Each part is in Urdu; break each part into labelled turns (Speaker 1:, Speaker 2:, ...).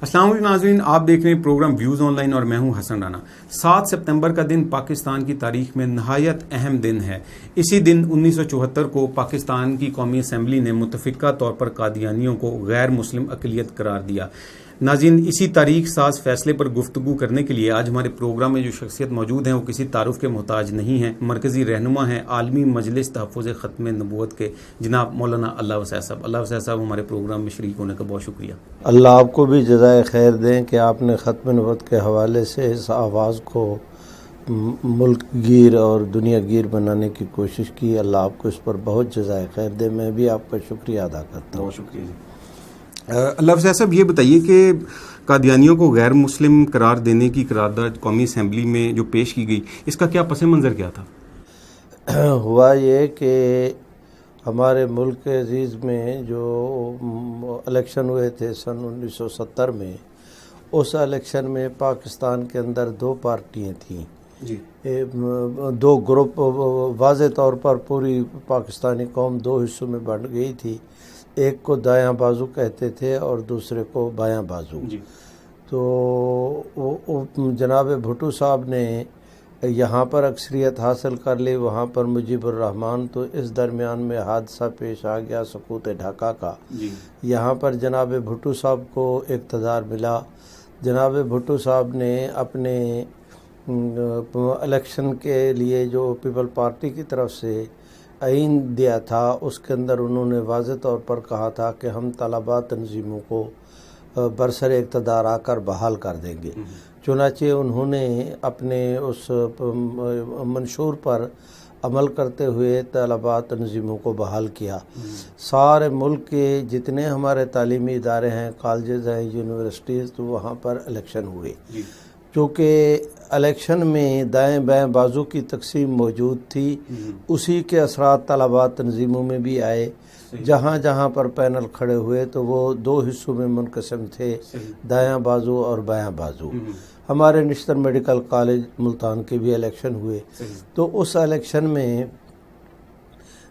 Speaker 1: السلام علیکم ناظرین، آپ دیکھ رہے ہیں پروگرام ویوز آن لائن اور میں ہوں حسن رانا۔ 7 ستمبر کا دن پاکستان کی تاریخ میں نہایت اہم دن ہے۔ اسی دن 1974 کو پاکستان کی قومی اسمبلی نے متفقہ طور پر قادیانیوں کو غیر مسلم اقلیت قرار دیا۔ ناظرین، اسی تاریخ ساز فیصلے پر گفتگو کرنے کے لیے آج ہمارے پروگرام میں جو شخصیت موجود ہیں وہ کسی تعارف کے محتاج نہیں ہیں، مرکزی رہنما ہیں عالمی مجلس تحفظ ختم نبوت کے جناب مولانا اللہ وسیع صاحب۔ اللہ وسیع صاحب، ہمارے پروگرام میں شریک ہونے کا بہت شکریہ۔
Speaker 2: اللہ آپ کو بھی جزائے خیر دیں کہ آپ نے ختم نبوت کے حوالے سے اس آواز کو ملک گیر اور دنیا گیر بنانے کی کوشش کی۔ اللہ آپ کو اس پر بہت جزائے خیر دے۔ میں بھی آپ کا شکریہ ادا کرتا ہوں۔
Speaker 1: بہت شکریہ جی۔ اللہ وسیع صاحب، یہ بتائیے کہ قادیانیوں کو غیر مسلم قرار دینے کی قرارداد قومی اسمبلی میں جو پیش کی گئی، اس کا کیا پس منظر کیا تھا؟
Speaker 2: ہوا یہ کہ ہمارے ملک عزیز میں جو الیکشن ہوئے تھے سن 1970 میں، اس الیکشن میں پاکستان کے اندر 2 پارٹیاں تھیں
Speaker 1: جی،
Speaker 2: 2 گروپ۔ واضح طور پر پوری پاکستانی قوم 2 حصوں میں بٹ گئی تھی۔ ایک کو دایاں بازو کہتے تھے اور دوسرے کو بایاں بازو۔
Speaker 1: جی،
Speaker 2: تو جناب بھٹو صاحب نے یہاں پر اکثریت حاصل کر لی، وہاں پر مجیب الرحمان۔ تو اس درمیان میں حادثہ پیش آ گیا سقوط ڈھاکہ کا۔
Speaker 1: جی،
Speaker 2: یہاں پر جناب بھٹو صاحب کو اقتدار ملا۔ جناب بھٹو صاحب نے اپنے الیکشن کے لیے جو پیپل پارٹی کی طرف سے آئین دیا تھا، اس کے اندر انہوں نے واضح طور پر کہا تھا کہ ہم طلباء تنظیموں کو برسر اقتدار آ کر بحال کر دیں گے۔ چنانچہ انہوں نے اپنے اس منشور پر عمل کرتے ہوئے طلباء تنظیموں کو بحال کیا۔ سارے ملک کے جتنے ہمارے تعلیمی ادارے ہیں، کالجز ہیں، یونیورسٹیز، تو وہاں پر الیکشن ہوئے۔ چونکہ الیکشن میں دائیں بائیں بازو کی تقسیم موجود تھی، اسی کے اثرات طلباء تنظیموں میں بھی آئے۔ جہاں جہاں پر پینل کھڑے ہوئے تو وہ 2 حصوں میں منقسم تھے، دایاں بازو اور بایاں بازو۔ ہمارے نشتر میڈیکل کالج ملتان کے بھی الیکشن ہوئے، تو اس الیکشن میں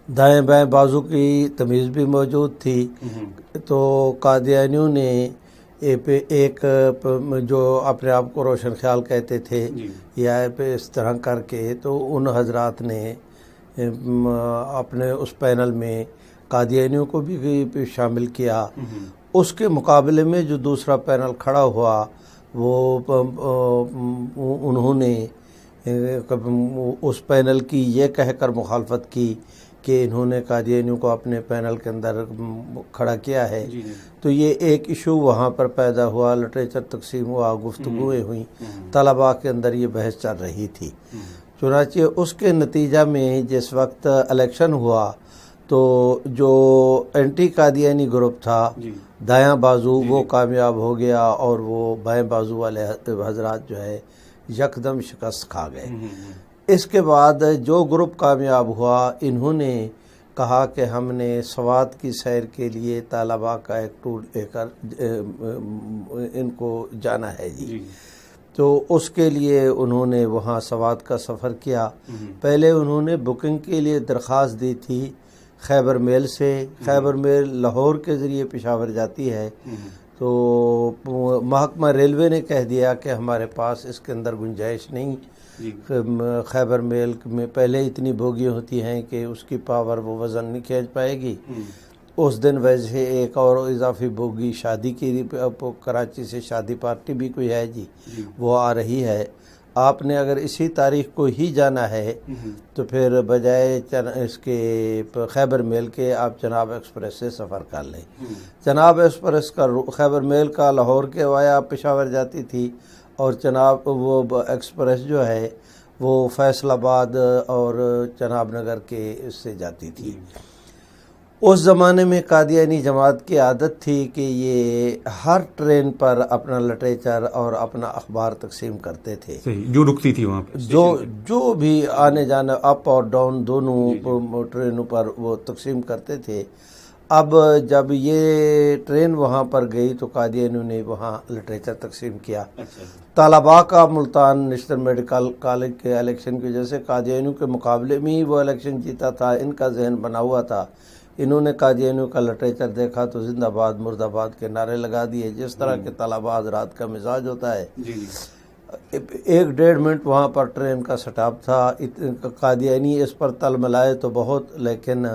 Speaker 2: دائیں بائیں بازو کی تمیز بھی موجود تھی۔ تو قادیانیوں نے ایک جو اپنے آپ کو روشن خیال کہتے تھے یا اس طرح کر کے، تو ان حضرات نے اپنے اس پینل میں قادیانیوں کو بھی شامل کیا۔ اس کے مقابلے میں جو دوسرا پینل کھڑا ہوا، وہ انہوں نے اس پینل کی یہ کہہ کر مخالفت کی کہ انہوں نے قادیانیوں کو اپنے پینل کے اندر کھڑا کیا ہے۔ تو یہ ایک ایشو وہاں پر پیدا ہوا، لٹریچر تقسیم ہوا، گفتگویں ہوئیں، طلباء کے اندر یہ بحث چل رہی تھی۔ چنانچہ اس کے نتیجہ میں جس وقت الیکشن ہوا تو جو اینٹی قادیانی گروپ تھا دایاں بازو، وہ کامیاب ہو گیا اور وہ بائیں بازو والے حضرات جو ہے یکدم شکست کھا گئے۔ اس کے بعد جو گروپ کامیاب ہوا، انہوں نے کہا کہ ہم نے سوات کی سیر کے لیے طلباء کا ایک ٹور لے کر ان کو جانا ہے جی۔ تو اس کے لیے انہوں نے وہاں سوات کا سفر کیا۔ پہلے انہوں نے بکنگ کے لیے درخواست دی تھی خیبر میل سے۔ خیبر میل لاہور کے ذریعے پشاور جاتی ہے، تو محکمہ ریلوے نے کہہ دیا کہ ہمارے پاس اس کے اندر گنجائش نہیں۔ خیبر میل میں پہلے اتنی بوگیاں ہوتی ہیں کہ اس کی پاور وہ وزن نہیں کھینچ پائے گی۔ اس دن ویسے ایک اور اضافی بوگی شادی کی، کراچی سے شادی پارٹی بھی کوئی ہے جی، وہ آ رہی ہے۔ آپ نے اگر اسی تاریخ کو ہی جانا ہے تو پھر بجائے اس کے خیبر میل کے آپ جناب ایکسپریس سے سفر کر لیں۔ جناب ایکسپریس کا خیبر میل کا لاہور کے وایا پشاور جاتی تھی، اور جناب وہ ایکسپریس جو ہے وہ فیصل آباد اور جناب نگر کے اس سے جاتی تھی۔ اس زمانے میں قادیانی جماعت کی عادت تھی کہ یہ ہر ٹرین پر اپنا لٹریچر اور اپنا اخبار تقسیم کرتے تھے،
Speaker 1: جو رکتی تھی وہاں پہ،
Speaker 2: جو بھی آنے جانے اپ اور ڈاؤن دونوں ٹرینوں پر وہ تقسیم کرتے تھے۔ اب جب یہ ٹرین وہاں پر گئی تو قادیانیوں نے وہاں لٹریچر تقسیم کیا۔ طلباء کا ملتان نشتر میڈیکل کالج کے الیکشن کی وجہ سے قادیانیوں کے مقابلے میں ہی وہ الیکشن جیتا تھا۔ ان کا ذہن بنا ہوا تھا انہوں نے قادیانیوں کا لٹریچر دیکھا تو زندہ آباد مرد آباد کے نعرے لگا دیے، جس طرح کے طلباء حضرات کا مزاج ہوتا ہے۔ 1-1.5 منٹ وہاں پر ٹرین کا سٹاپ تھا، قادیانی اس پر تل ملائے تو بہت، لیکن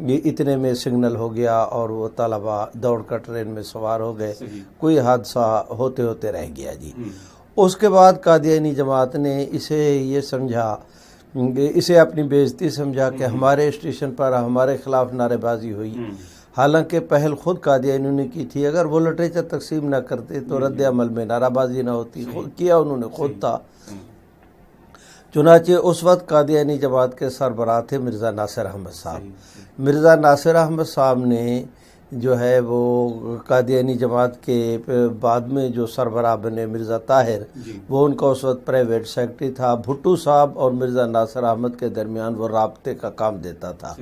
Speaker 2: یہ اتنے میں سگنل ہو گیا اور وہ طلباء دوڑ کر ٹرین میں سوار ہو گئے، کوئی حادثہ ہوتے ہوتے رہ گیا جی۔ اس کے بعد قادیانی جماعت نے اسے یہ سمجھا، اسے اپنی بے عزتی سمجھا کہ ہمارے اسٹیشن پر ہمارے خلاف نعرے بازی ہوئی، حالانکہ پہل خود قادیانیوں نے کی تھی۔ اگر وہ لٹریچر تقسیم نہ کرتے تو رد عمل میں نعرہ بازی نہ ہوتی، خود کیا انہوں نے، خود تھا۔ چنانچہ اس وقت قادیانی جماعت کے سربراہ تھے مرزا ناصر احمد صاحب۔ مرزا ناصر احمد صاحب نے جو ہے وہ قادیانی جماعت کے بعد میں جو سربراہ بنے مرزا طاہر، وہ ان کا اس وقت پرائیویٹ سیکرٹری تھا۔ بھٹو صاحب اور مرزا ناصر احمد کے درمیان وہ رابطے کا کام دیتا تھا۔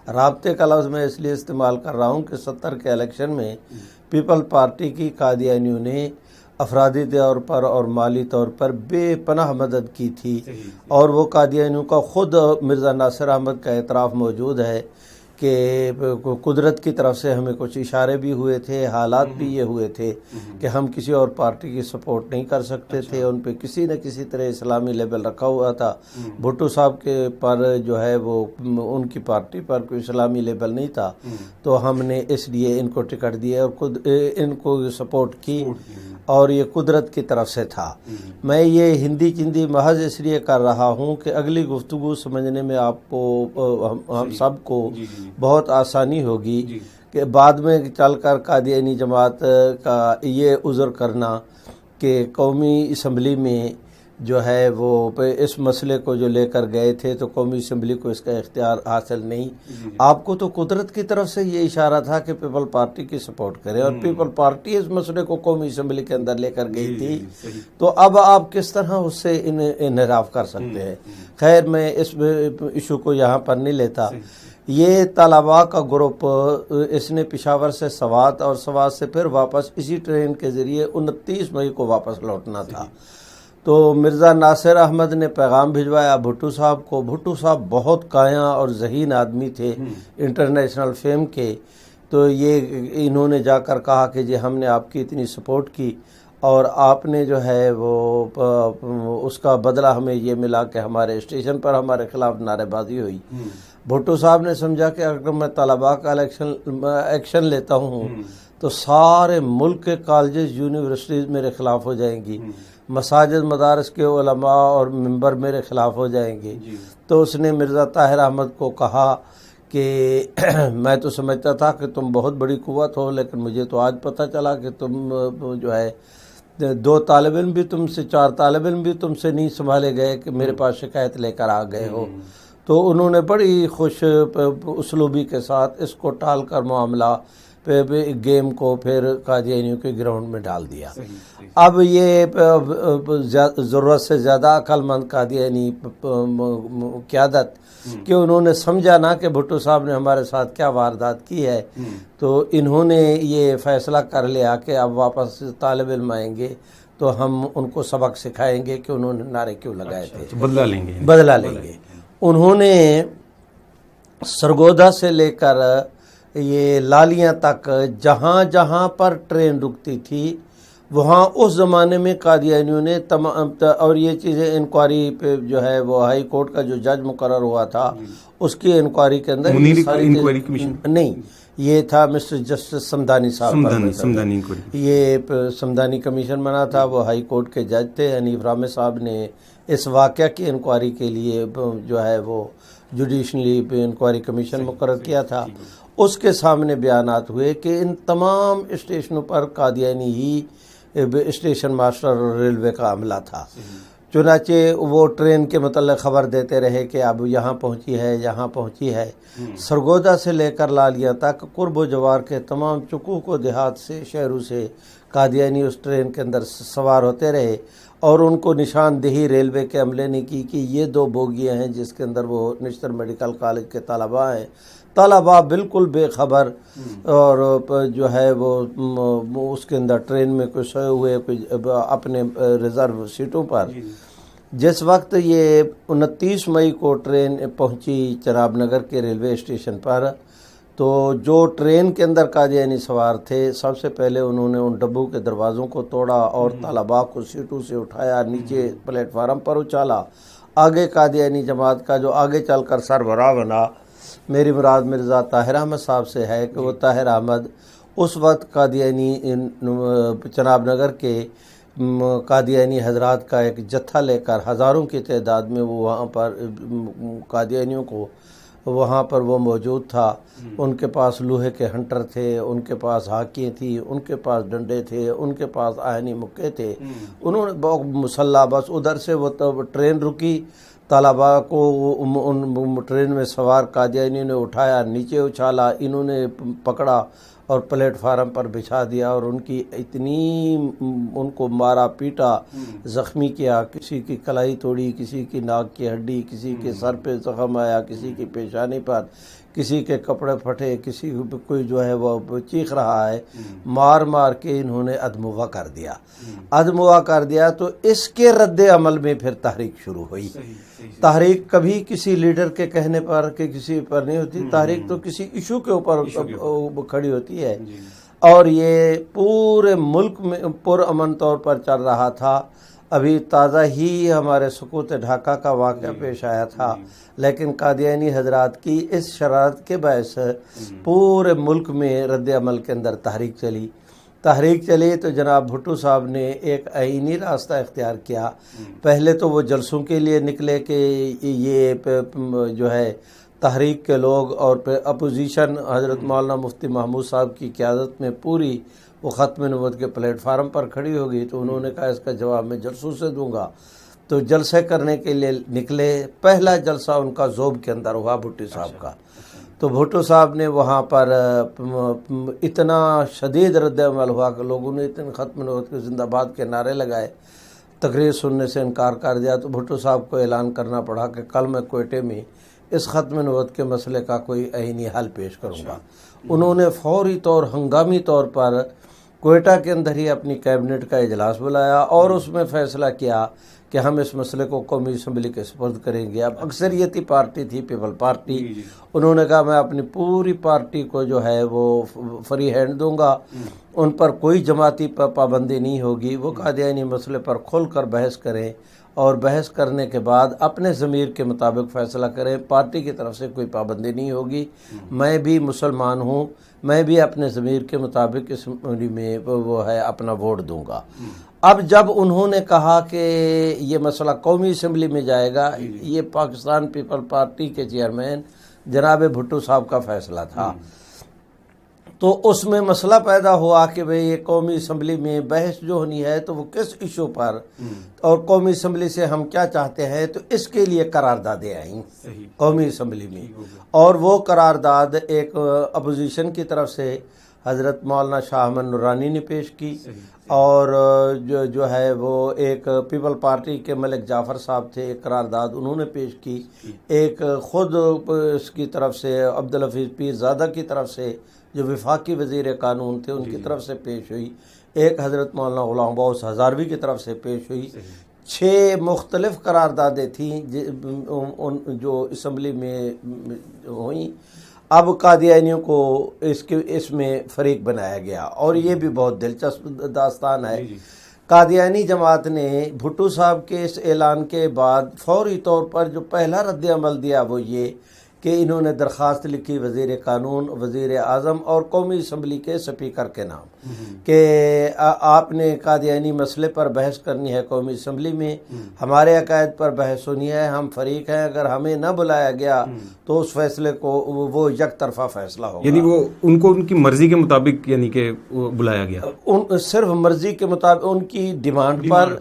Speaker 2: رابطے کا لفظ میں اس لیے استعمال کر رہا ہوں کہ 70 کے الیکشن میں پیپل پارٹی کی قادیانیوں نے افرادی طور پر اور مالی طور پر بے پناہ مدد کی تھی، اور وہ قادیانیوں کا خود مرزا ناصر احمد کا اعتراف موجود ہے کہ قدرت کی طرف سے ہمیں کچھ اشارے بھی ہوئے تھے، حالات بھی یہ ہوئے تھے کہ ہم کسی اور پارٹی کی سپورٹ نہیں کر سکتے تھے، ان پہ کسی نہ کسی طرح اسلامی لیبل رکھا ہوا تھا۔ بھٹو صاحب کے پر جو ہے وہ ان کی پارٹی پر کوئی اسلامی لیبل نہیں تھا، تو ہم نے اس لیے ان کو ٹکٹ دیا اور خود ان کو سپورٹ کی، اور یہ قدرت کی طرف سے تھا۔ میں یہ ہندی چندی محض اس لیے کر رہا ہوں کہ اگلی گفتگو سمجھنے میں آپ کو، ہم سب کو بہت آسانی ہوگی کہ بعد میں چل کر قادیانی جماعت کا یہ عذر کرنا کہ قومی اسمبلی میں جو ہے وہ اس مسئلے کو جو لے کر گئے تھے تو قومی اسمبلی کو اس کا اختیار حاصل نہیں۔ آپ کو تو قدرت کی طرف سے یہ اشارہ تھا کہ پیپل پارٹی کی سپورٹ کرے، اور پیپل پارٹی اس مسئلے کو قومی اسمبلی کے اندر لے کر گئی تھی، تو اب آپ کس طرح اس سے انحراف کر سکتے ہیں؟ خیر، میں اس ایشو کو یہاں پر نہیں لیتا۔ یہ طلباء کا گروپ، اس نے پشاور سے سوات اور سوات سے پھر واپس اسی ٹرین کے ذریعے 29 مئی کو واپس لوٹنا تھا۔ تو مرزا ناصر احمد نے پیغام بھجوایا بھٹو صاحب کو۔ بھٹو صاحب بہت کایاں اور ذہین آدمی تھے، انٹرنیشنل فیم کے، تو یہ انہوں نے جا کر کہا کہ جی ہم نے آپ کی اتنی سپورٹ کی اور آپ نے جو ہے وہ اس کا بدلہ ہمیں یہ ملا کہ ہمارے اسٹیشن پر ہمارے خلاف نعرے بازی ہوئی۔ بھٹو صاحب نے سمجھا کہ اگر میں طلباء کا ایکشن لیتا ہوں تو سارے ملک کے کالجز یونیورسٹیز میرے خلاف ہو جائیں گی، مساجد مدارس کے علماء اور ممبر میرے خلاف ہو جائیں گے۔ تو اس نے مرزا طاہر احمد کو کہا کہ میں تو سمجھتا تھا کہ تم بہت بڑی قوت ہو، لیکن مجھے تو آج پتہ چلا کہ تم جو ہے 2 طالب علم بھی تم سے، 4 طالب علم بھی تم سے نہیں سنبھالے گئے کہ میرے پاس شکایت لے کر آ گئے ہو۔ تو انہوں نے بڑی خوش اسلوبی کے ساتھ اس کو ٹال کر معاملہ گیم کو پھر قادیانیوں کے گراؤنڈ میں ڈال دیا۔ اب یہ ضرورت سے زیادہ عقل مند قادیانی قیادت کہ انہوں نے سمجھا نا کہ بھٹو صاحب نے ہمارے ساتھ کیا واردات کی ہے، تو انہوں نے یہ فیصلہ کر لیا کہ اب واپس طالب علم آئیں گے تو ہم ان کو سبق سکھائیں گے کہ انہوں نے نعرے کیوں لگائے تھے، بدلہ لیں گے۔ انہوں نے سرگودا سے لے کر یہ لالیاں تک جہاں جہاں پر ٹرین رکتی تھی وہاں اس زمانے میں قادیانیوں نے تمام، اور یہ چیزیں انکوائری پہ جو ہے وہ ہائی کورٹ کا جو جج مقرر ہوا تھا اس کی انکوائری کے اندر نہیں، یہ تھا مسٹر جسٹس سمدانی صاحب، یہ سمدانی کمیشن بنا تھا، وہ ہائی کورٹ کے جج تھے۔ حنیف رامے صاحب نے اس واقعہ کی انکوائری کے لیے جو ہے وہ جوڈیشلی انکوائری کمیشن مقرر کیا تھا۔ اس کے سامنے بیانات ہوئے کہ ان تمام اسٹیشنوں پر قادیانی ہی اسٹیشن ماسٹر اور ریلوے کا عملہ تھا۔ چنانچہ وہ ٹرین کے متعلق خبر دیتے رہے کہ اب یہاں پہنچی ہے، یہاں پہنچی ہے۔ سرگودا سے لے کر لالیاں تک قرب و جوار کے تمام چکوک و دیہات سے، شہروں سے قادیانی اس ٹرین کے اندر سوار ہوتے رہے، اور ان کو نشاندہی ریلوے کے عملے نے کی کہ یہ 2 بوگیاں ہیں جس کے اندر وہ نشتر میڈیکل کالج کے طلباء ہیں۔ طلباء بالکل بے خبر اور جو ہے وہ اس کے اندر ٹرین میں کوئی سوئے ہوئے اپنے ریزرو سیٹوں پر۔ جس وقت یہ 29 مئی کو ٹرین پہنچی چناب نگر کے ریلوے اسٹیشن پر تو جو ٹرین کے اندر قادیانی سوار تھے سب سے پہلے انہوں نے ان ڈبوں کے دروازوں کو توڑا اور طلباء کو سیٹوں سے اٹھایا، نیچے پلیٹ فارم پر اچالا۔ آگے قادیانی جماعت کا جو آگے چل کر سربراہ بنا، میری مراد مرزا طاہر احمد صاحب سے ہے کہ وہ طاہر احمد اس وقت قادیانی چناب نگر کے قادیانی حضرات کا ایک جتھا لے کر ہزاروں کی تعداد میں وہ وہاں پر قادیانیوں کو وہاں پر وہ موجود تھا۔ ان کے پاس لوہے کے ہنٹر تھے، ان کے پاس ہاکیاں تھیں، ان کے پاس ڈنڈے تھے، ان کے پاس آہنی مکے تھے۔ انہوں نے بہت مسلح، بس ادھر سے وہ ٹرین رکی، طلباء کو ان ٹرین میں سوار قادیانیوں نے اٹھایا، نیچے اچھالا، انہوں نے پکڑا اور پلیٹ فارم پر بچھا دیا اور ان کی اتنی ان کو مارا پیٹا، زخمی کیا، کسی کی کلائی توڑی، کسی کی ناک کی ہڈی، کسی کے سر پہ زخم آیا، کسی کی پیشانی پر، کسی کے کپڑے پھٹے، کسی کوئی جو ہے وہ چیخ رہا ہے، مار مار کے انہوں نے ادمغا کر دیا۔ ادمغا کر دیا تو اس کے رد عمل میں پھر تحریک شروع ہوئی۔ تحریک کبھی کسی لیڈر کے کہنے پر کہ کسی پر نہیں ہوتی، تحریک تو کسی ایشو کے اوپر کھڑی ہوتی ہے، اور یہ پورے ملک میں پرامن طور پر چل رہا تھا۔ ابھی تازہ ہی ہمارے سقوط ڈھاکہ کا واقعہ پیش آیا تھا، لیکن قادیانی حضرات کی اس شرارت کے باعث پورے ملک میں رد عمل کے اندر تحریک چلی تو جناب بھٹو صاحب نے ایک آئینی راستہ اختیار کیا۔ پہلے تو وہ جلسوں کے لیے نکلے کہ یہ جو ہے تحریک کے لوگ اور اپوزیشن حضرت مولانا مفتی محمود صاحب کی قیادت میں پوری وہ ختم نبوت کے پلیٹ فارم پر کھڑی ہوگی، تو انہوں نے کہا اس کا جواب میں جلسوں سے دوں گا، تو جلسے کرنے کے لیے نکلے۔ پہلا جلسہ ان کا زوب کے اندر ہوا بھٹو صاحب کا، تو بھٹو صاحب نے وہاں پر اتنا شدید رد عمل ہوا کہ لوگوں نے اتنے ختم نبوت کے زندہ باد کے نعرے لگائے، تقریر سننے سے انکار کر دیا، تو بھٹو صاحب کو اعلان کرنا پڑا کہ کل میں کوئٹے میں اس ختم نبوت کے مسئلے کا کوئی آئینی حل پیش کروں گا۔ انہوں نے فوری طور ہنگامی طور پر کوئٹہ کے اندر ہی اپنی کیبنٹ کا اجلاس بلایا اور اس میں فیصلہ کیا کہ ہم اس مسئلے کو قومی اسمبلی کے سپرد کریں گے۔ اب اکثریتی پارٹی تھی پیپل پارٹی، انہوں نے کہا میں اپنی پوری پارٹی کو جو ہے وہ فری ہینڈ دوں گا، ان پر کوئی جماعتی پابندی نہیں ہوگی، وہ قادیانی مسئلے پر کھل کر بحث کریں اور بحث کرنے کے بعد اپنے ضمیر کے مطابق فیصلہ کریں، پارٹی کی طرف سے کوئی پابندی نہیں ہوگی۔ میں بھی مسلمان ہوں، میں بھی اپنے ضمیر کے مطابق اس میں وہ ہے اپنا ووٹ دوں گا۔ اب جب انہوں نے کہا کہ یہ مسئلہ قومی اسمبلی میں جائے گا، یہ پاکستان پیپل پارٹی کے چیئرمین جناب بھٹو صاحب کا فیصلہ تھا، تو اس میں مسئلہ پیدا ہوا کہ بھئی یہ قومی اسمبلی میں بحث جو ہونی ہے تو وہ کس ایشو پر، اور قومی اسمبلی سے ہم کیا چاہتے ہیں، تو اس کے لیے قراردادیں آئیں قومی اسمبلی میں، اور وہ قرارداد ایک اپوزیشن کی طرف سے حضرت مولانا شاہ احمد نورانی نے پیش کی، اور جو ہے وہ ایک پیپل پارٹی کے ملک جعفر صاحب تھے، ایک قرارداد انہوں نے پیش کی، ایک خود اس کی طرف سے عبدالحفیظ پیر زادہ کی طرف سے جو وفاقی وزیر قانون تھے ان کی طرف سے پیش ہوئی، ایک حضرت مولانا غلام غوث ہزاروی کی طرف سے پیش ہوئی۔ 6 مختلف قراردادیں تھیں جو اسمبلی میں ہوئیں۔ اب قادیانیوں کو اس میں فریق بنایا گیا، اور یہ بھی بہت دلچسپ داستان ہے۔ قادیانی جماعت نے بھٹو صاحب کے اس اعلان کے بعد فوری طور پر جو پہلا رد عمل دیا وہ یہ کہ انہوں نے درخواست لکھی وزیر قانون، وزیر اعظم اور قومی اسمبلی کے سپیکر کے نام کہ آپ نے قادیانی مسئلے پر بحث کرنی ہے قومی اسمبلی میں، ہمارے عقائد پر بحث ہونی ہے، ہم فریق ہیں، اگر ہمیں نہ بلایا گیا تو اس فیصلے کو وہ یک طرفہ فیصلہ ہوگا۔
Speaker 1: یعنی وہ ان کو ان کی مرضی کے مطابق یعنی کہ بلایا گیا،
Speaker 2: صرف مرضی کے مطابق، ان کی ڈیمانڈ پر،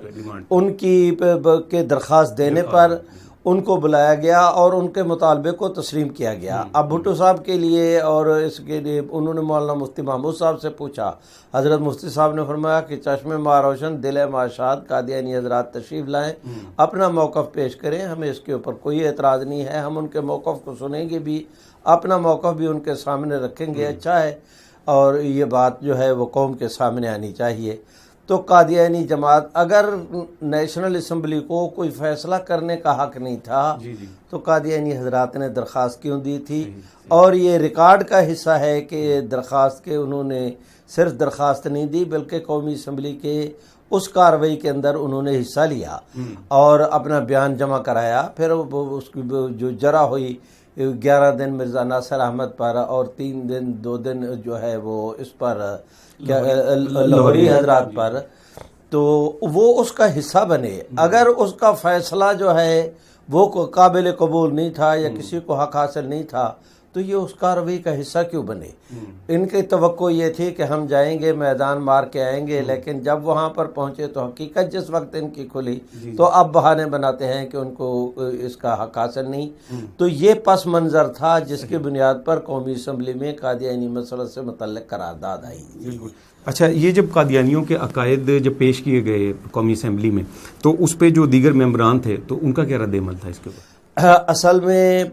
Speaker 2: ان کی درخواست دینے پر ان کو بلایا گیا اور ان کے مطالبے کو تسلیم کیا گیا۔ اب بھٹو صاحب کے لیے اور اس کے لیے انہوں نے مولانا مفتی محمود صاحب سے پوچھا، حضرت مفتی صاحب نے فرمایا کہ چشم ما روشن دل ما شاد، قادیانی حضرات تشریف لائیں، اپنا موقف پیش کریں، ہمیں اس کے اوپر کوئی اعتراض نہیں ہے، ہم ان کے موقف کو سنیں گے بھی، اپنا موقف بھی ان کے سامنے رکھیں گے، اچھا ہے، اور یہ بات جو ہے وہ قوم کے سامنے آنی چاہیے۔ تو قادیانی جماعت اگر نیشنل اسمبلی کو کوئی فیصلہ کرنے کا حق نہیں تھا تو قادیانی حضرات نے درخواست کیوں دی تھی؟ اور یہ ریکارڈ کا حصہ ہے کہ درخواست کے انہوں نے صرف درخواست نہیں دی بلکہ قومی اسمبلی کے اس کارروائی کے اندر انہوں نے حصہ لیا اور اپنا بیان جمع کرایا. پھر اس کی جو جرح ہوئی 11 دن مرزا ناصر احمد پر اور 2 دن جو ہے وہ اس پر لاہوری حضرات پر، تو وہ اس کا حصہ بنے. اگر اس کا فیصلہ جو ہے وہ قابل قبول نہیں تھا یا کسی کو حق حاصل نہیں تھا تو یہ اس کارروائی کا حصہ کیوں بنے؟ ان کی توقع یہ تھی کہ ہم جائیں گے میدان مار کے آئیں گے، لیکن جب وہاں پر پہنچے تو حقیقت جس وقت ان کی کھلی تو اب بہانے بناتے ہیں کہ ان کو اس کا حق حاصل نہیں. تو یہ پس منظر تھا جس کی بنیاد پر قومی اسمبلی میں قادیانی مسئلہ سے متعلق قرارداد آئی.
Speaker 1: اچھا، یہ جب قادیانیوں کے عقائد جب پیش کیے گئے قومی اسمبلی میں تو اس پہ جو دیگر ممبران تھے تو ان کا کیا رد عمل تھا اس کے اوپر؟
Speaker 2: اصل میں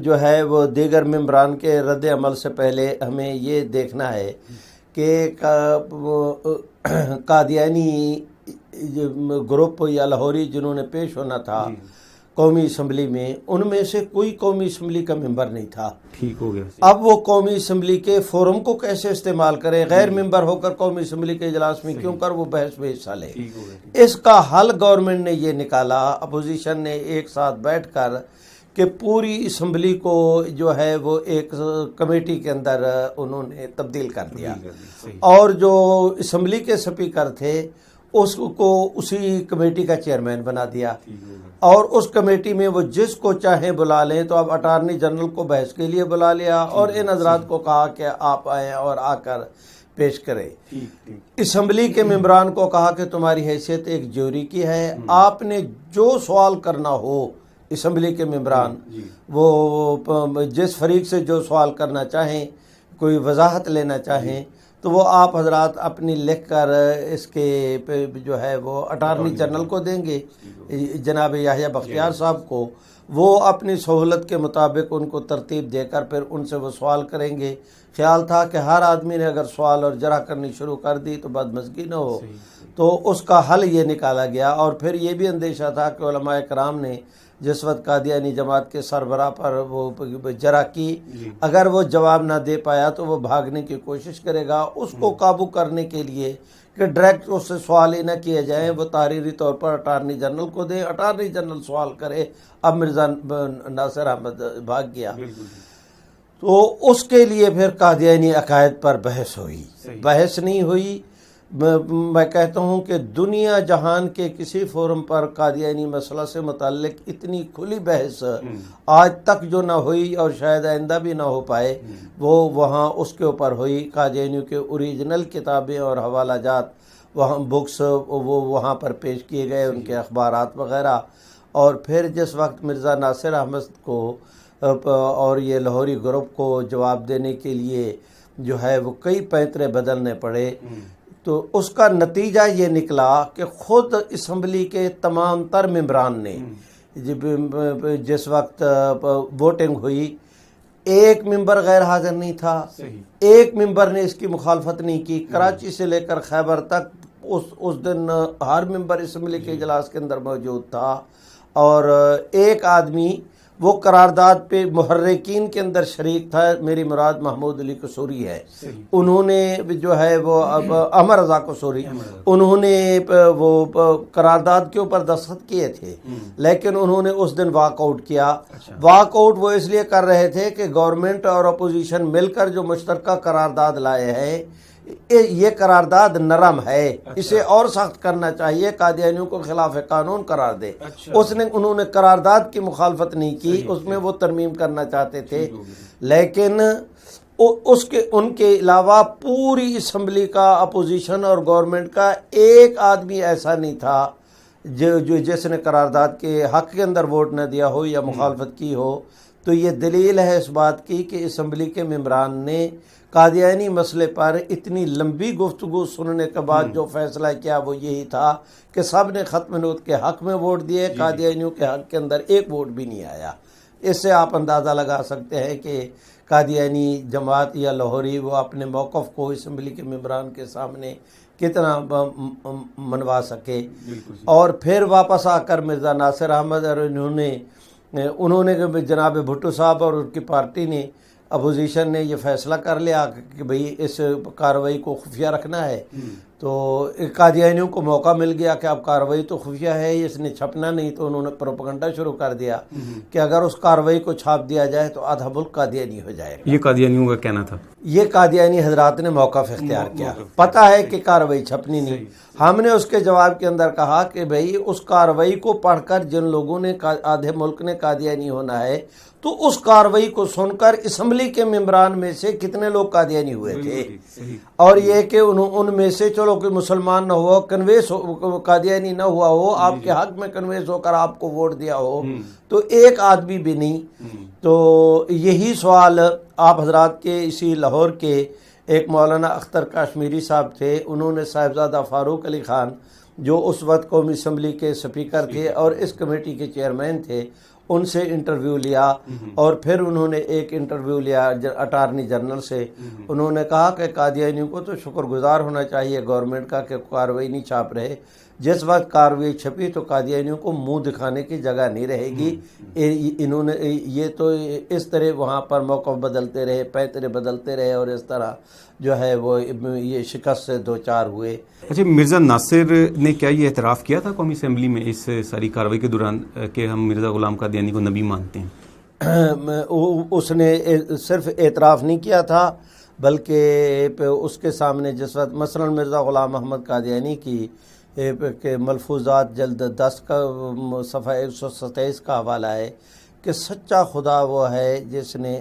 Speaker 2: جو ہے وہ دیگر ممبران کے رد عمل سے پہلے ہمیں یہ دیکھنا ہے کہ قادیانی گروپ یا لاہوری جنہوں نے پیش ہونا تھا قومی اسمبلی میں، ان میں سے کوئی قومی اسمبلی کا ممبر نہیں تھا.
Speaker 1: ٹھیک ہو گیا.
Speaker 2: اب وہ قومی اسمبلی کے فورم کو کیسے استعمال کرے؟ غیر ممبر ہو کر قومی اسمبلی کے اجلاس میں کیوں کر وہ بحث میں حصہ لے؟ اس کا حل گورنمنٹ نے یہ نکالا، اپوزیشن نے ایک ساتھ بیٹھ کر، کہ پوری اسمبلی کو جو ہے وہ ایک کمیٹی کے اندر انہوں نے تبدیل کر دیا اور جو اسمبلی کے سپیکر تھے اس کو اسی کمیٹی کا چیئرمین بنا دیا اور اس کمیٹی میں وہ جس کو چاہیں بلا لیں. تو اب اٹارنی جنرل کو بحث کے لیے بلا لیا اور ان حضرات کو کہا کہ آپ آئیں اور آ کر پیش کریں. اسمبلی کے ممبران کو کہا کہ تمہاری حیثیت ایک جوری کی ہے، آپ نے جو سوال کرنا ہو اسمبلی کے ممبران وہ جس فریق سے جو سوال کرنا چاہیں، کوئی وضاحت لینا چاہیں تو وہ آپ حضرات اپنی لکھ کر اس کے جو ہے وہ اٹارنی جنرل کو دیں گے، جناب یحییٰ بختیار صاحب کو. وہ اپنی سہولت کے مطابق ان کو ترتیب دے کر پھر ان سے وہ سوال کریں گے. خیال تھا کہ ہر آدمی نے اگر سوال اور جرح کرنی شروع کر دی تو بدمزگی نہ ہو، تو اس کا حل یہ نکالا گیا. اور پھر یہ بھی اندیشہ تھا کہ علماء کرام نے جس وقت قادیانی جماعت کے سربراہ پر وہ جرح کی، اگر وہ جواب نہ دے پایا تو وہ بھاگنے کی کوشش کرے گا. اس کو قابو کرنے کے لیے کہ ڈائریکٹ اس سے سوال ہی نہ کیے جائیں، وہ تحریری طور پر اٹارنی جنرل کو دیں، اٹارنی جنرل سوال کرے. اب مرزا ناصر احمد بھاگ گیا تو اس کے لیے پھر قادیانی عقائد پر بحث ہوئی. بحث نہیں ہوئی، میں کہتا ہوں کہ دنیا جہان کے کسی فورم پر قادیانی مسئلہ سے متعلق اتنی کھلی بحث آج تک جو نہ ہوئی اور شاید آئندہ بھی نہ ہو پائے، وہ وہاں اس کے اوپر ہوئی. قادیانیوں کے اوریجنل کتابیں اور حوالہ جات وہاں بکس وہ وہاں پر پیش کیے گئے، ان کے اخبارات وغیرہ. اور پھر جس وقت مرزا ناصر احمد کو اور یہ لاہوری گروپ کو جواب دینے کے لیے جو ہے وہ کئی پینترے بدلنے پڑے، تو اس کا نتیجہ یہ نکلا کہ خود اسمبلی کے تمام تر ممبران نے جس وقت ووٹنگ ہوئی، ایک ممبر غیر حاضر نہیں تھا، ایک ممبر نے اس کی مخالفت نہیں کی. کراچی سے لے کر خیبر تک اس دن ہر ممبر اسمبلی کے اجلاس کے اندر موجود تھا اور ایک آدمی وہ قرارداد پہ محرکین کے اندر شریک تھا. میری مراد محمود علی قصوری ہے. انہوں نے جو ہے وہ عمر رضا قصوری، انہوں نے وہ قرارداد کے اوپر دستخط کیے تھے، لیکن انہوں نے اس دن واک آؤٹ کیا. واک آؤٹ وہ اس لیے کر رہے تھے کہ گورنمنٹ اور اپوزیشن مل کر جو مشترکہ قرارداد لائے ہیں یہ قرارداد نرم ہے، اسے اور سخت کرنا چاہیے، قادیانیوں کو خلاف قانون قرار دے. انہوں نے قرارداد کی مخالفت نہیں کی، اس میں وہ ترمیم کرنا چاہتے تھے، لیکن ان کے علاوہ پوری اسمبلی کا اپوزیشن اور گورنمنٹ کا ایک آدمی ایسا نہیں تھا جو جس نے قرارداد کے حق کے اندر ووٹ نہ دیا ہو یا مخالفت کی ہو. تو یہ دلیل ہے اس بات کی کہ اسمبلی کے ممبران نے قادیانی مسئلے پر اتنی لمبی گفتگو سننے کے بعد جو فیصلہ کیا وہ یہی تھا کہ سب نے ختم نوت کے حق میں ووٹ دیے، قادیانیوں کے حق کے اندر ایک ووٹ بھی نہیں آیا. اس سے آپ اندازہ لگا سکتے ہیں کہ قادیانی جماعت یا لاہوری وہ اپنے موقف کو اسمبلی کے ممبران کے سامنے کتنا منوا سکے. اور پھر واپس آ کر مرزا ناصر احمد اور انہوں نے جناب بھٹو صاحب اور ان کی پارٹی نے اپوزیشن نے یہ فیصلہ کر لیا کہ بھئی اس کارروائی کو خفیہ رکھنا ہے. تو قادیانیوں کو موقع مل گیا کہ اب کارروائی تو خفیہ ہے، اس نے چھپنا نہیں، تو انہوں نے پروپیگنڈا شروع کر دیا کہ اگر اس کارروائی کو چھاپ دیا جائے تو آدھا ملک قادیانی ہو جائے گا.
Speaker 1: یہ قادیانیوں کا کہنا تھا.
Speaker 2: یہ قادیانی حضرات نے موقف اختیار کیا. پتہ ہے کہ کارروائی چھپنی نہیں. ہم نے اس کے جواب کے اندر کہا کہ بھئی اس کارروائی کو پڑھ کر جن لوگوں نے آدھے ملک نے قادیانی ہونا ہے تو اس کارروائی کو سن کر اسمبلی کے ممبران میں سے کتنے لوگ قادیانی ہوئے تھے، اور یہ کہ ان میں سے چلو کوئی مسلمان نہ ہوا، کنویس قادیانی نہ ہوا ہو، آپ کے حق میں کنویس ہو کر آپ کو ووٹ دیا ہو، تو ایک آدمی بھی نہیں. تو یہی سوال آپ حضرات کے اسی لاہور کے ایک مولانا اختر کاشمیری صاحب تھے، انہوں نے صاحبزادہ فاروق علی خان جو اس وقت قومی اسمبلی کے سپیکر تھے اور اس کمیٹی کے چیئرمین تھے، ان سے انٹرویو لیا. اور پھر انہوں نے ایک انٹرویو لیا اٹارنی جنرل سے. انہوں نے کہا کہ قادیانیوں کو تو شکر گزار ہونا چاہیے گورنمنٹ کا کہ کارروائی نہیں چھاپ رہے. جس وقت کارروائی چھپی تو قادیانیوں کو منہ دکھانے کی جگہ نہیں رہے گی. انہوں نے یہ تو اس طرح وہاں پر موقف بدلتے رہے، پیترے بدلتے رہے، اور اس طرح جو ہے وہ یہ شکست سے دوچار ہوئے.
Speaker 1: اچھا، مرزا ناصر نے کیا یہ اعتراف کیا تھا قومی اسمبلی میں اس ساری کارروائی کے دوران کہ ہم مرزا غلام قادیانی کو نبی مانتے ہیں؟
Speaker 2: اس نے صرف اعتراف نہیں کیا تھا بلکہ اس کے سامنے جس وقت مثلا مرزا غلام محمد قادیانی کی کہ ملفوظات جلد 10 کا صفحہ 127 کا حوالہ ہے کہ سچا خدا وہ ہے جس نے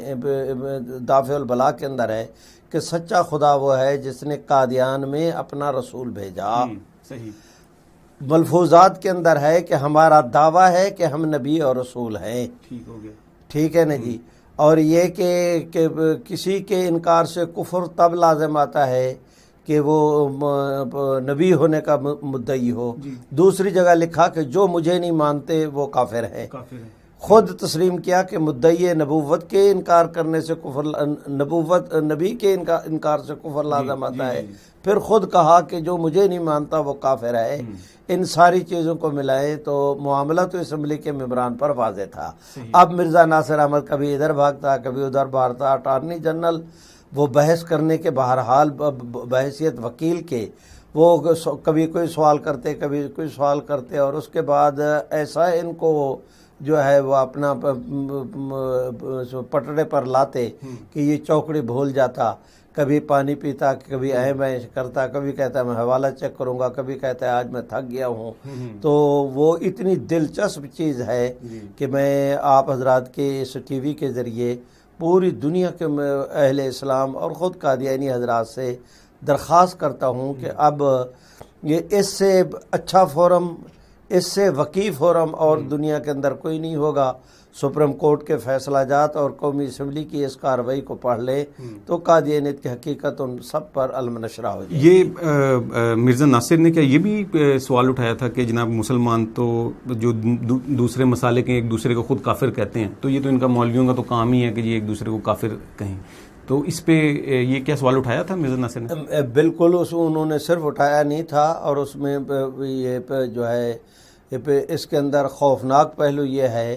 Speaker 2: دافع البلا کے اندر ہے کہ سچا خدا وہ ہے جس نے قادیان میں اپنا رسول بھیجا.
Speaker 1: صحیح.
Speaker 2: ملفوظات کے اندر ہے کہ ہمارا دعویٰ ہے کہ ہم نبی اور رسول ہیں.
Speaker 1: ٹھیک ہو گیا.
Speaker 2: ٹھیک ہے نا جی. اور یہ کہ کسی کے انکار سے کفر تب لازم آتا ہے کہ وہ نبی ہونے کا مدعی ہو. دوسری جگہ لکھا کہ جو مجھے نہیں مانتے وہ کافر ہے. خود تسلیم کیا کہ مدعی نبوت کے انکار کرنے سے کفر، نبی کے انکار سے کفر لازم آتا ہے. پھر خود کہا کہ جو مجھے نہیں مانتا وہ کافر ہے. ان ساری چیزوں کو ملائے تو معاملہ تو اسمبلی کے ممبران پر واضح تھا. اب مرزا ناصر احمد کبھی ادھر بھاگتا کبھی ادھر بھاگتا. اٹارنی جنرل وہ بحث کرنے کے بہرحال بحیثیت وکیل کے وہ کبھی کوئی سوال کرتے کبھی کوئی سوال کرتے، اور اس کے بعد ایسا ان کو جو ہے وہ اپنا پٹڑے پر لاتے کہ یہ چوکڑی بھول جاتا. کبھی پانی پیتا، کبھی اہم کرتا، کبھی کہتا ہے میں حوالہ چیک کروں گا، کبھی کہتا ہے آج میں تھک گیا ہوں. تو وہ اتنی دلچسپ چیز ہے کہ میں آپ حضرات کے اس ٹی وی کے ذریعے پوری دنیا کے اہل اسلام اور خود قادیانی حضرات سے درخواست کرتا ہوں کہ اب یہ اس سے اچھا فورم، اس سے وقی فورم اور دنیا کے اندر کوئی نہیں ہوگا. سپریم کورٹ کے فیصلہ جات اور قومی اسمبلی کی اس کارروائی کو پڑھ لے تو قادیانیت کی حقیقت ان سب پر علم نشرہ ہو جائے.
Speaker 1: یہ مرزا ناصر نے کیا یہ بھی سوال اٹھایا تھا کہ جناب مسلمان تو جو دوسرے مسالے کے ایک دوسرے کو خود کافر کہتے ہیں، تو یہ تو ان کا مولویوں کا تو کام ہی ہے کہ یہ ایک دوسرے کو کافر کہیں، تو اس پہ یہ کیا سوال اٹھایا تھا مرزا ناصر نے؟
Speaker 2: بالکل انہوں نے صرف اٹھایا نہیں تھا، اور اس میں یہ جو ہے اس کے اندر خوفناک پہلو یہ ہے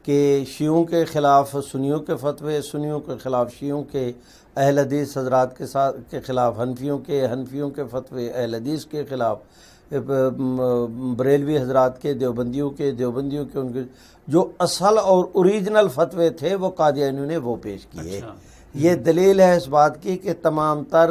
Speaker 2: کہ شیعوں کے خلاف سنیوں کے فتوے، سنیوں کے خلاف شیعوں کے، اہل حدیث حضرات کے خلاف حنفیوں کے فتوے اہل حدیث کے خلاف، بریلوی حضرات کے، دیوبندیوں کے ان کے جو اصل اور اوریجنل فتوے تھے وہ قادیانیوں نے وہ پیش کیے. یہ دلیل ہے اس بات کی کہ تمام تر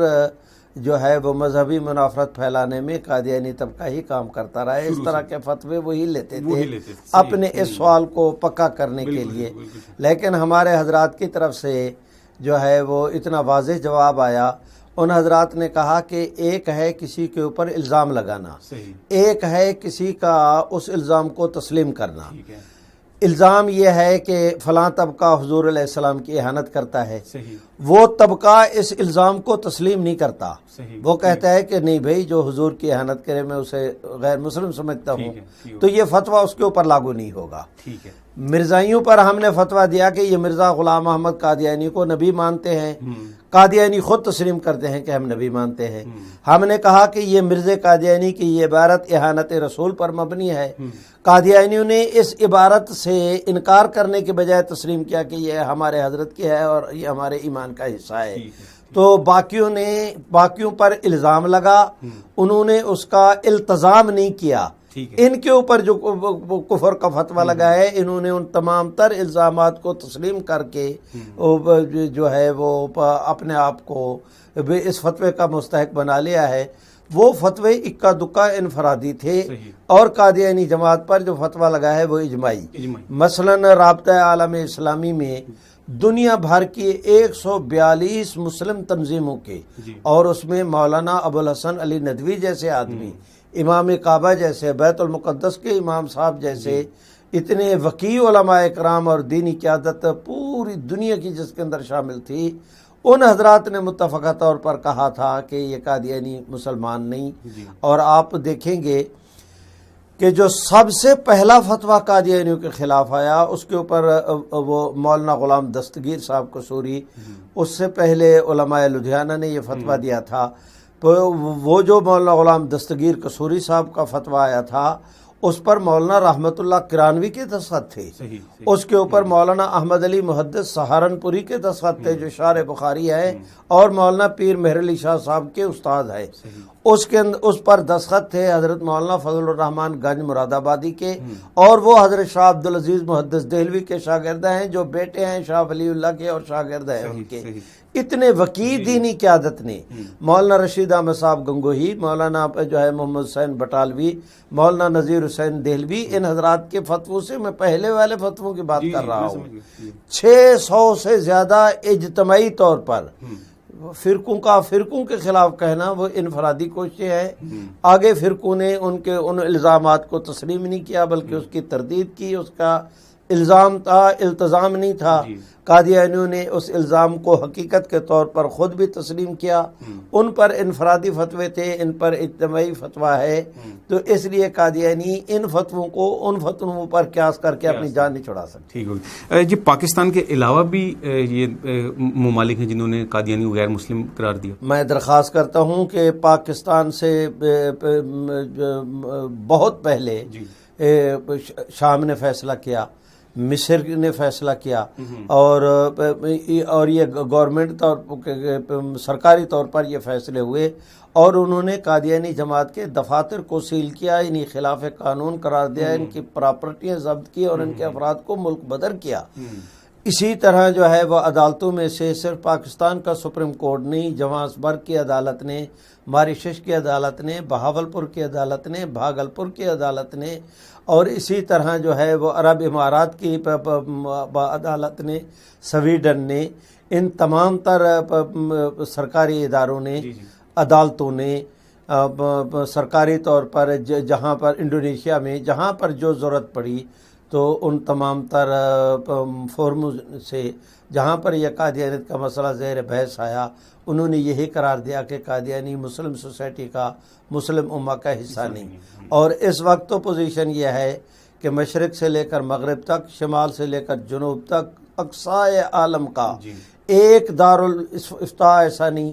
Speaker 2: جو ہے وہ مذہبی منافرت پھیلانے میں قادیانی طبقہ ہی کام کرتا رہا ہے. اس طرح کے فتوے وہی لیتے تھے اپنے اس سوال کو پکا کرنے کے لیے. لیکن ہمارے حضرات کی طرف سے جو ہے وہ اتنا واضح جواب آیا. ان حضرات نے کہا کہ ایک ہے کسی کے اوپر الزام لگانا، ایک ہے کسی کا اس الزام کو تسلیم کرنا. الزام یہ ہے کہ فلاں طبقہ حضور علیہ السلام کی اہانت کرتا ہے، وہ طبقہ اس الزام کو تسلیم نہیں کرتا. وہ کہتا ہے کہ نہیں بھائی جو حضور کی اہانت کرے میں اسے غیر مسلم سمجھتا ہوں، تو یہ فتویٰ اس کے اوپر لاگو نہیں ہوگا. مرزائیوں پر ہم نے فتویٰ دیا کہ یہ مرزا غلام محمد قادیانی کو نبی مانتے ہیں، قادیانی خود تسلیم کرتے ہیں کہ ہم نبی مانتے ہیں۔ ہم نے کہا کہ یہ مرزا قادیانی کی یہ عبارت اہانت رسول پر مبنی ہے۔ قادیانیوں نے اس عبارت سے انکار کرنے کے بجائے تسلیم کیا کہ یہ ہمارے حضرت کی ہے اور یہ ہمارے ایمان کا حصہ ہے۔ تو باقیوں پر الزام لگا، انہوں نے اس کا التزام نہیں کیا۔ ان کے اوپر جو کفر کا فتویٰ لگا ہے، انہوں نے ان تمام تر الزامات کو تسلیم کر کے جو ہے وہ اپنے آپ کو اس فتوے کا مستحق بنا لیا ہے۔ وہ فتوے اکا دکا انفرادی تھے، اور قادیانی جماعت پر جو فتویٰ لگا ہے وہ اجماعی۔ مثلا رابطہ عالم اسلامی میں دنیا بھر کی 142 مسلم تنظیموں کے، اور اس میں مولانا ابوالحسن علی ندوی جیسے آدمی، امام کعبہ جیسے، بیت المقدس کے امام صاحب جیسے اتنے وقیع علماء اکرام اور دینی قیادت پوری دنیا کی جس کے اندر شامل تھی، ان حضرات نے متفقہ طور پر کہا تھا کہ یہ قادیانی مسلمان نہیں۔ اور آپ دیکھیں گے کہ جو سب سے پہلا فتویٰ قادیانیوں کے خلاف آیا، اس کے اوپر وہ مولانا غلام دستگیر صاحب قصوری، اس سے پہلے علماء لدھیانہ نے یہ فتویٰ دیا تھا۔ تو وہ جو مولانا غلام دستگیر قصوری صاحب کا فتویٰ آیا تھا، اس پر مولانا رحمت اللہ کرانوی کے دستخط تھے، اس کے اوپر مولانا احمد علی محدث سہارنپوری کے دستخط تھے جو شارح بخاری ہے، اور مولانا پیر مہر علی شاہ صاحب کے استاد ہے، اس پر دستخط تھے حضرت مولانا فضل الرحمان گنج مراد آبادی کے، اور وہ حضرت شاہ عبدالعزیز محدث دہلوی کے شاگردہ ہیں، جو بیٹے ہیں شاہ ولی اللہ کے اور شاگردہ ہیں ان کے۔ اتنے وکیع دینی قیادت نے، مولانا رشید احمد صاحب گنگوہی، مولانا جو ہے محمد حسین بٹالوی، مولانا نذیر حسین دہلوی، ان حضرات کے فتووں سے میں پہلے والے فتووں کی بات کر رہا ہوں۔ 600 سے زیادہ اجتماعی طور پر فرقوں کے خلاف کہنا وہ انفرادی کوشش ہے۔ آگے فرقوں نے ان الزامات کو تسلیم نہیں کیا، بلکہ اس کی تردید کی، اس کا الزام تھا، التزام نہیں تھا۔ قادیانیوں نے اس الزام کو حقیقت کے طور پر خود بھی تسلیم کیا۔ ان پر انفرادی فتوے تھے، ان پر اجتماعی فتویٰ ہے، تو اس لیے قادیانی ان فتووں کو ان فتووں پر قیاس کر کے اپنی جان نہیں چھڑا سکتے۔
Speaker 1: ٹھیک ہوگی جی۔ پاکستان کے علاوہ بھی یہ ممالک ہیں جنہوں نے قادیانی کو غیر مسلم قرار دیا؟
Speaker 2: میں درخواست کرتا ہوں کہ پاکستان سے بہت پہلے شام نے فیصلہ کیا، مصر نے فیصلہ کیا، اور یہ گورنمنٹ سرکاری طور پر یہ فیصلے ہوئے، اور انہوں نے قادیانی جماعت کے دفاتر کو سیل کیا، انہیں خلاف قانون قرار دیا، ان کی پراپرٹیاں ضبط کی اور ان کے افراد کو ملک بدر کیا۔ اسی طرح جو ہے وہ عدالتوں میں سے صرف پاکستان کا سپریم کورٹ نہیں، جوہانسبرگ کی عدالت نے، ماریشس کی عدالت نے، بہاولپور کی عدالت نے، بھاگلپور کی عدالت نے، اور اسی طرح جو ہے وہ عرب امارات کی عدالت نے، سویڈن نے، ان تمام تر سرکاری اداروں نے، عدالتوں نے سرکاری طور پر جہاں پر انڈونیشیا میں جہاں پر جو ضرورت پڑی، تو ان تمام تر فورمز سے جہاں پر یہ قادیانیت کا مسئلہ زیر بحث آیا، انہوں نے یہی قرار دیا کہ قادیانی مسلم سوسائٹی کا، مسلم امہ کا حصہ نہیں۔ اور اس وقت تو پوزیشن یہ ہے کہ مشرق سے لے کر مغرب تک، شمال سے لے کر جنوب تک، اقصائے عالم کا ایک دارالافتاء ایسا نہیں،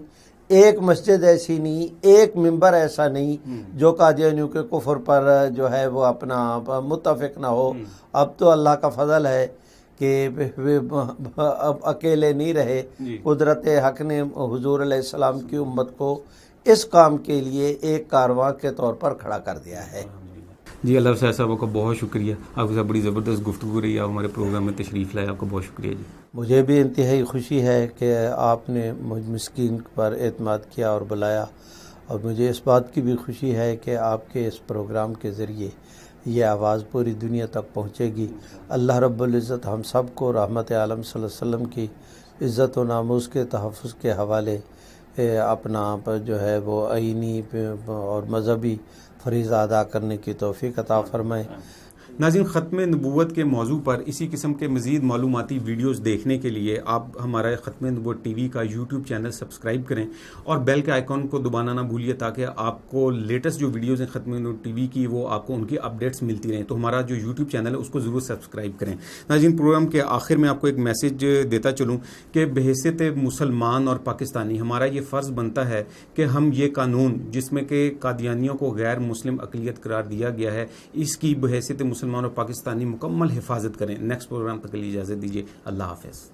Speaker 2: ایک مسجد ایسی نہیں، ایک ممبر ایسا نہیں جو قادیانیوں کے کفر پر جو ہے وہ اپنا متفق نہ ہو۔ اب تو اللہ کا فضل ہے کہ اب اکیلے نہیں رہے، قدرت حق نے حضور علیہ السلام کی امت کو اس کام کے لیے ایک کارواں کے طور پر کھڑا کر دیا ہے۔
Speaker 1: جی، اللہ صاحب کا بہت شکریہ، آپ کے ساتھ بڑی زبردست گفتگو رہی، آپ ہمارے پروگرام میں تشریف لائے، آپ کا بہت شکریہ جی۔
Speaker 2: مجھے بھی انتہائی خوشی ہے کہ آپ نے مجھ مسکین پر اعتماد کیا اور بلایا، اور مجھے اس بات کی بھی خوشی ہے کہ آپ کے اس پروگرام کے ذریعے یہ آواز پوری دنیا تک پہنچے گی۔ اللہ رب العزت ہم سب کو رحمت عالم صلی اللہ علیہ وسلم کی عزت و ناموس کے تحفظ کے حوالے اپنا جو ہے وہ آئینی اور مذہبی فریضہ ادا کرنے کی توفیق عطا فرمائے۔
Speaker 1: ناظرین، ختم نبوت کے موضوع پر اسی قسم کے مزید معلوماتی ویڈیوز دیکھنے کے لیے آپ ہمارا ختم نبوت ٹی وی کا یوٹیوب چینل سبسکرائب کریں اور بیل کے آئیکن کو دبانا نہ بھولیے تاکہ آپ کو لیٹسٹ جو ویڈیوز ہیں ختم نبوت ٹی وی کی وہ آپ کو ان کی اپڈیٹس ملتی رہیں. تو ہمارا جو یوٹیوب چینل ہے اس کو ضرور سبسکرائب کریں. ناظرین، پروگرام کے آخر میں آپ کو ایک میسج دیتا چلوں کہ بحیثیت مسلمان اور پاکستانی ہمارا یہ فرض بنتا ہے کہ ہم یہ قانون جس میں کہ قادیانیوں کو غیر مسلم اقلیت قرار دیا گیا ہے اس کی بحیثیت مسلمان اور پاکستانی مکمل حفاظت کریں. نیکسٹ پروگرام تک کے لیے اجازت دیجیے. اللہ حافظ.